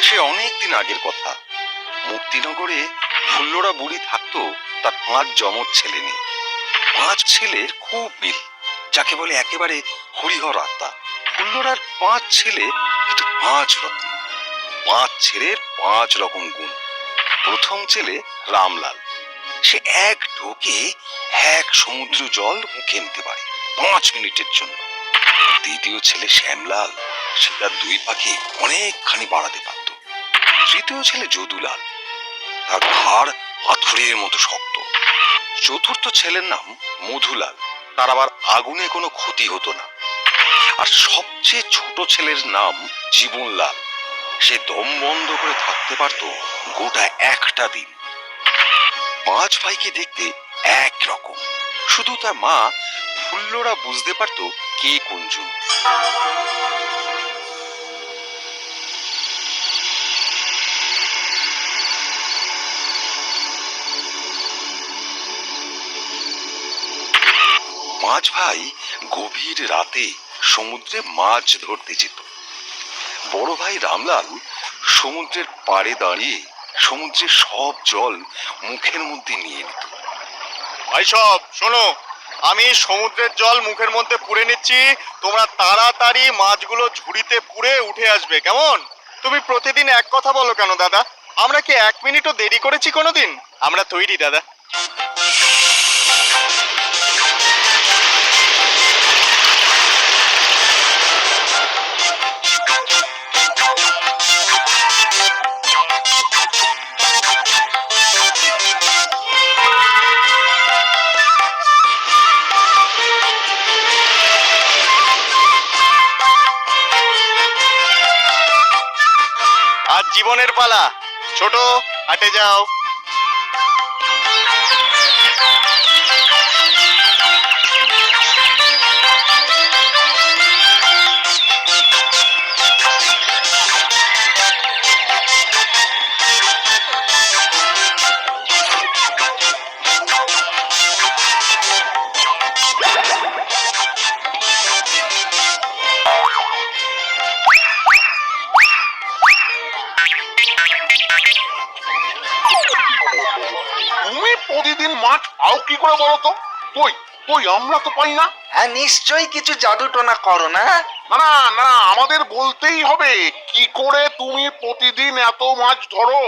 সে অনেকদিন আগের কথা। মুক্তিনগরে ফুল্লরা বুড়ি থাকতো, তার 5 যমজ ছেলে নিয়ে। 5 ছেলের খুব মিল, যাকে বলে একেবারে হরিহর আত্মা। ফুল্লরার 5 ছেলে, কিন্তু 5 রত্ন। 5 ছেলের 5 রকম গুণ। প্রথম ছেলে রামলাল, সে এক ঢোকে 1 সমুদ্র জল মুখে নিতে পারে 5 মিনিটের জন্য। দ্বিতীয় ছেলে শ্যামলাল, সে তার 2 পাখি অনেকখানি বাড়াতে পারত। তৃতীয় ছেলে যদুলাল, তার ঘাড় পাথরের মতো শক্ত। চতুর্থ ছেলের নাম মধুলাল, তার আবার আগুনে কোনো ক্ষতি হতো না। আর সবচেয়ে ছোট ছেলের নাম জীবনলাল, সে দম বন্ধ করে থাকতে পারত গোটা একটা দিন। 5 ভাইকে দেখতে একরকম, শুধু তার মা ফুল্লরা বুঝতে পারত কে কোনজন। পাঁচ ভাই গভীর রাতে সমুদ্রে মাছ ধরতে যেত। বড় ভাই রামলাল সমুদ্রের পাড়ে দাঁড়িয়ে সমুদ্রের সব জল মুখের মধ্যে নিয়ে নিত। ভাই সব শোনো, আমি সমুদ্রের জল মুখের মধ্যে পুরে নিচ্ছি, তোমরা তাড়াতাড়ি মাছগুলো ঝুড়িতে পুরে উঠে আসবে, কেমন? তুমি প্রতিদিন এক কথা বলো কেন দাদা? আমরা কি 1 মিনিটও দেরি করেছি কোনোদিন? আমরা তৈরি দাদা। আজ জীবনের পালা, ছোট হাটে যাও। তুমি প্রতিদিন মাছ পাও কি করে বলো তো? কই কই আমরা তো পাই না। হ্যাঁ, নিশ্চয়ই কিছু জাদু টোনা করো না? না না না, আমাদের বলতেই হবে কি করে তুমি প্রতিদিন এত মাছ ধরো,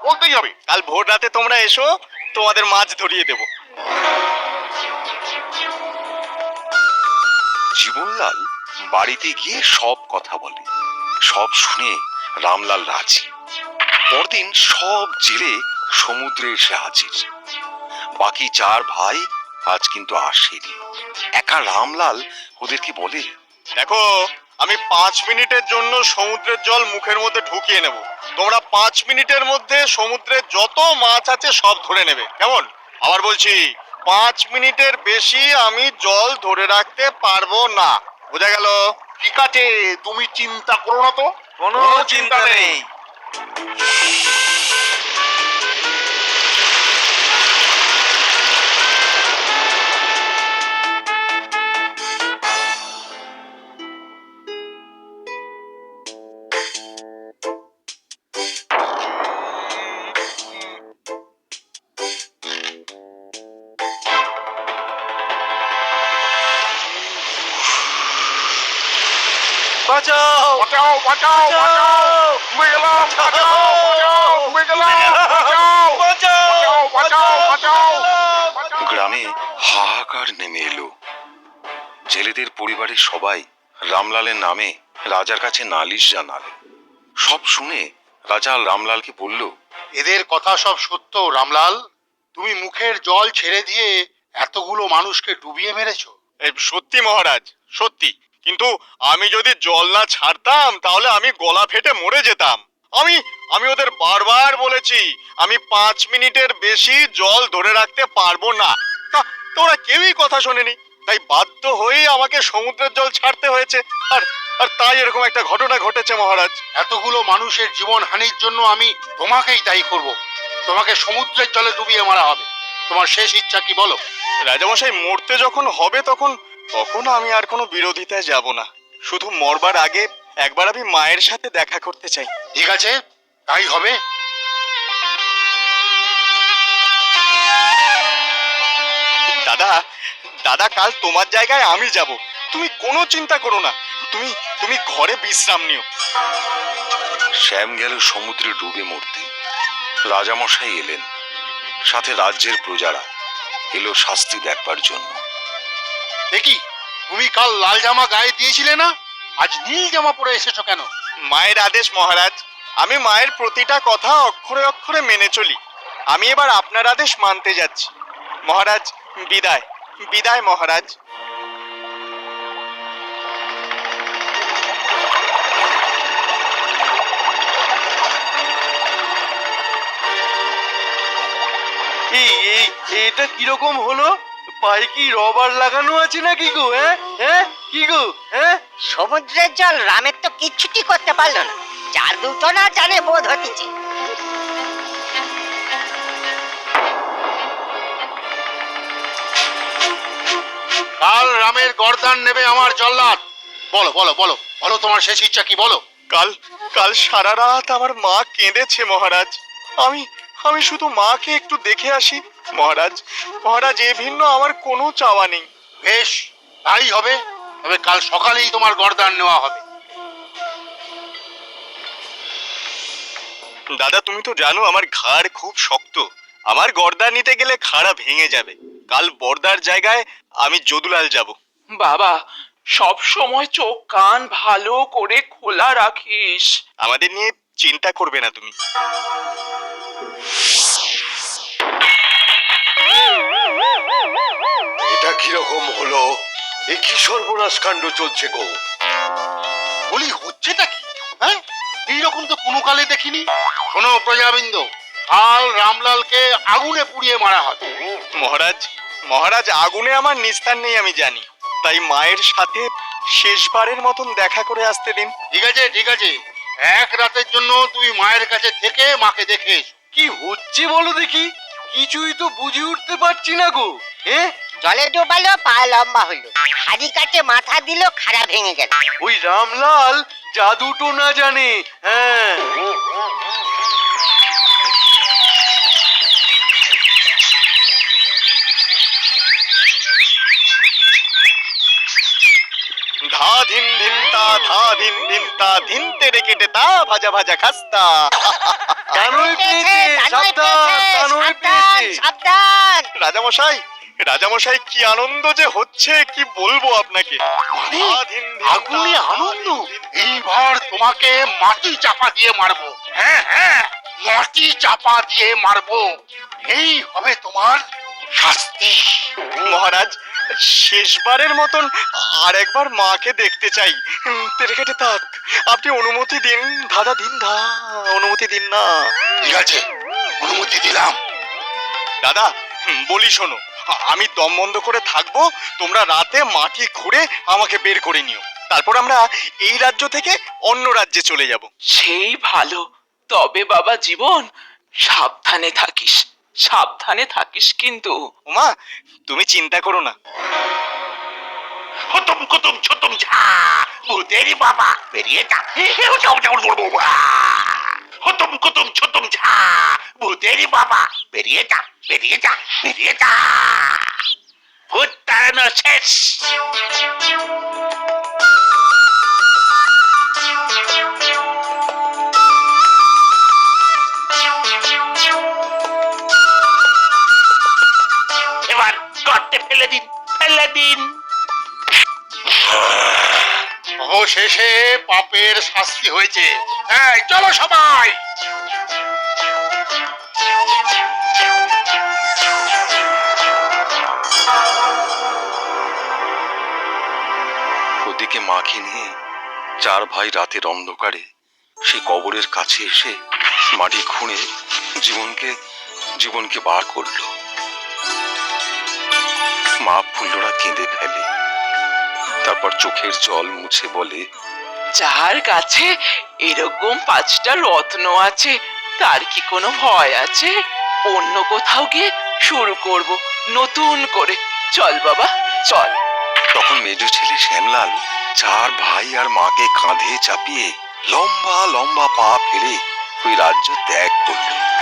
বলতেই হবে। কাল ভোর রাতে তোমরা এসো, তোমাদের মাছ ধরিয়ে দেব। জীবনলাল বাড়িতে গিয়ে সব কথা বলে। সব শুনে রামলাল রাজি। পরদিন সব জেলে সমুদ্রে এসে হাজির। বাকি 4 ভাই আজ কিন্তু আসেনি। একা রামলাল ওদেরকে বলে, দেখো, আমি 5 মিনিটের জন্য সমুদ্রের জল মুখের মধ্যে ঢুকিয়ে নেব। তোমরা 5 মিনিটের মধ্যে সমুদ্রে যত মাছ আছে সব ধরে নেবে, কেমন? আবার বলছি, 5 মিনিটের বেশি আমি জল ধরে রাখতে পারবো না, বোঝা গেল? ঠিক আছে, তুমি চিন্তা করো না তো। কোনো চিন্তা নেই। বাঁচাও বাঁচাও বাঁচাও বাঁচাও, ডুবে গেলাম, বাঁচাও বাঁচাও, ডুবে গেলাম, বাঁচাও বাঁচাও বাঁচাও বাঁচাও। গ্রামে হাহাকার নেমে এলো। জেলেদের পরিবারের সবাই রামলালের নামে রাজার কাছে নালিশ জানালেন। সব শুনে রাজা রামলালকে বলল, এদের কথা সব সত্য রামলাল? তুমি মুখের জল ছেড়ে দিয়ে এতগুলো মানুষকে ডুবিয়ে মেরেছো? সত্যি মহারাজ, সত্যি। কিন্তু আমি যদি জল না ছাড়তাম তাহলে আমি গলা ফেটে মরে যেতাম। আমি ওদের বারবার বলেছি আমি 5 মিনিটের বেশি জল ধরে রাখতে পারবো না, তোরা কেউই কথা শোনেনি। তাই বাধ্য হয়েই আমাকে সমুদ্রের জল ছাড়তে হয়েছে। আর আর তাই এরকম একটা ঘটনা ঘটেছে মহারাজ। এতগুলো মানুষের জীবন হানির জন্য আমি তোমাকেই দায়ী করব। তোমাকে সমুদ্রের জলে ডুবিয়ে মারা হবে। তোমার শেষ ইচ্ছা কি বলো? রাজামশাই, মরতে যখন হবে তখন আমি আর কোনো বিরোধিতায় যাব না। শুধু মরবার আগে একবার আমি মায়ের সাথে দেখা করতে চাই। ঠিক আছে, তাই হবে। দাদা দাদা কাল তোমার জায়গায় আমি যাব, তুমি কোনো চিন্তা করো না, তুমি তুমি ঘরে বিশ্রাম নিও। শ্যাম গেল সমুদ্রে ডুবে মরতে। রাজামশাই এলেন, সাথে রাজ্যের প্রজারা এলো শাস্তি দেখবার জন্য। দেখি, তুমি কাল লাল জামা গায়ে দিয়েছিলে না, আজ নীল জামা পরে এসেছো কেন? মায়ের আদেশ মহারাজ, আমি মায়ের প্রতিটা কথা অক্ষরে অক্ষরে মেনে চলি। আমি এবার আপনার আদেশ মানতে যাচ্ছি। মহারাজ বিদায়, বিদায় মহারাজ। এটা কিরকম হলো? পায়ে কি রবার লাগানো আছে নাকি গো? হ্যাঁ হ্যাঁ, কি গো? হ্যাঁ, সমুদ্রের জল রামের তো কিচ্ছুটি করতে পারলো না, জাদু তো না জানে বোধ হতিছে। কাল রামের গর্দান নেবে আমার জল্লাদ। বলো বলো বলো বলো, তোমার শেষ ইচ্ছা কি বলো? কাল কাল সারা রাত আমার মা কেঁদেছে মহারাজ। আমি আমি শুধু মাকে একটু দেখে আসি মহারাজ। মহারাজ এ ভিন্ন আমার কোনো চাওয়া নেই। বেশ, তাই হবে। তবে কাল সকালেই তোমার গর্দান নেওয়া হবে। দাদা তুমি তো জানো আমার ঘাড় খুব শক্ত, আমার গর্দা নিতে গেলে খাড়া ভেঙে যাবে। কাল বর্দার জায়গায় আমি যদুলাল যাব। বাবা, সব সময় চোখ কান ভালো করে খোলা রাখিস। আমাদের নিয়ে চিন্তা করবে না তুমি। এটা কিরকম হলো? এ কি সর্বনাশ কাণ্ড চলছে গো? বলি হচ্ছেটা কি? হ্যাঁ, এইরকম তো কোনো কালে দেখিনি। শোনো প্রজাবৃন্দ, কাল রামলালকে আগুনে পুড়িয়ে মারা হবে। মহারাজ মহারাজ আগুনে আমার নিস্তার নেই আমি জানি, তাই মায়ের সাথে শেষবারের মতন দেখা করে আসতে দিন। ঠিক আছে ঠিক আছে, এক রাতের জন্য তুমি মায়ের কাছে থেকে মাকে দেখে এসো। কি হচ্ছে বলো দেখি? কিছুই তো বুঝে উঠতে পারছি না গো। হ্যাঁ, জলে ডোবালো, পা লম্বা হলো, হাড়ি কাটে মাথা দিল, খাড়া ভেঙে গেল। ওই রামলাল জাদুটো না জানে। হ্যাঁ, ধা ধিন ধিন তা ধা ধিন ধিন তা ধিন তেরে কেটে তা ভাজা ভাজা খাস্তা। কানই পেয়েছে, সাবধান, কানই পেয়েছে। সাবধান। রাজামশাই রাজামশাই কি আনন্দ যে হচ্ছে কি বলবো আপনাকে। মানে ধা ধিন ধিন তা আগুনে ধা আনন্দ? ধিন ধিন তা। এইবার তোমাকে মাটি চাপা দিয়ে মারবো। হ্যাঁ হ্যাঁ, মাটি চাপা দিয়ে মারবো। এই হবে তোমার শাস্তি। মহারাজ শেষবারের মতন আর একবার মাকে দেখতে চাই। তেরে কেটে থাক, আপনি অনুমতি দিন। দাদা দিন, ধা অনুমতি দিন না। ঠিক আছে, অনুমতি দিলাম। দাদা বলি শোনো, আমি দম বন্ধ করে থাকবো, তোমরা রাতে মাটি খুঁড়ে আমাকে বের করে নিও। তারপর আমরা এই রাজ্য থেকে অন্য রাজ্যে চলে যাব। সেই ভালো। তবে বাবা জীবন, সাবধানে থাকিস, সাবধানে থাকিস কিন্তু। ওমা তুমি চিন্তা করো না। হতম কুতুম ছুতুম ঝা, ভূতেরি বাবা বেরিয়ে যা। হতম কুতুম ছুতুম ঝা, ভূতেরি বাবা বেরিয়ে যা, বেরিয়ে যা, বেরিয়ে যা। ভূত তাড়ানো শেষ। এবার গর্তে ফেলে দিন, ফেলে দিন। অবশেষে পাপের শাস্তি হয়েছে। হ্যাঁ, চলো সবাই। ওদিকে মাকে নিয়ে চার ভাই রাতের অন্ধকারে সেই কবরের কাছে এসে মাটি খুঁড়ে জীবনকে বার করলো। মা ফুল্লরা কেঁদে ফেলে, তারপর চোখের জল মুছে বলে, যার কাছে এরকম 5টা রত্ন আছে তার কি কোনো ভয় আছে? অন্য কোথাও গিয়ে শুরু করব নতুন করে। চল বাবা চল। তখন মেজ ছেলে শ্যামলাল চার ভাই আর মাকে কাঁধে চাপিয়ে লম্বা লম্বা পা ফেলে ওই রাজ্য ত্যাগ করলো।